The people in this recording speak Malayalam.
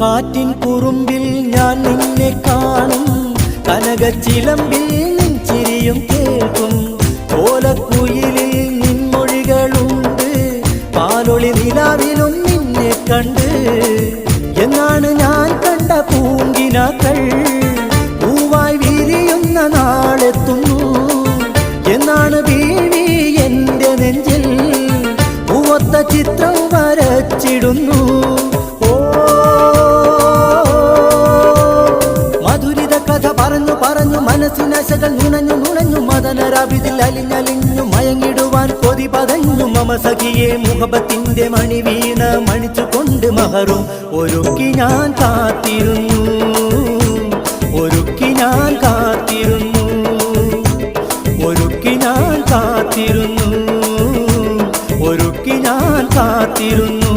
കാറ്റിൻ കുറുമ്പിൽ ഞാൻ നിന്നെ കാണും, കനകച്ചിലമ്പിൽ നിൻ ചിരിയും കേൾക്കും. ചോലക്കുയിലിൽ നിൻമൊഴികളുണ്ട്, പാലൊളി നിലാവിലും നിന്നെ കണ്ട്. എന്നാണ് ഞാൻ കണ്ട പൂങ്കിനാക്കൾ പൂവായി വിരിയുന്ന നാളെത്തുന്നു. എന്നാണ് ബീവി എന്റെ നെഞ്ചിൽ പൂവത്ത ചിത്രം വരച്ചിടുന്നു. മധുരിത കഥ പറഞ്ഞു പറഞ്ഞു മനസ്സിനശകൾ നുണഞ്ഞു നുണഞ്ഞു, മദനരാവിതിൽ അലിഞ്ഞലിഞ്ഞു മയങ്ങിടുവാൻ കൊതി പതഞ്ഞു. മമ സഖിയെ മുഹബത്തിന്റെ മണി വീണ മണിച്ചുകൊണ്ട് മഹറും ഒരുക്കി ഞാൻ കാത്തിരുന്നു, ഒരുക്കി ഞാൻ കാത്തിരുന്നു, ഒരുക്കി ഞാൻ കാത്തിരുന്നു, ഒരുക്കി ഞാൻ കാത്തിരുന്നു.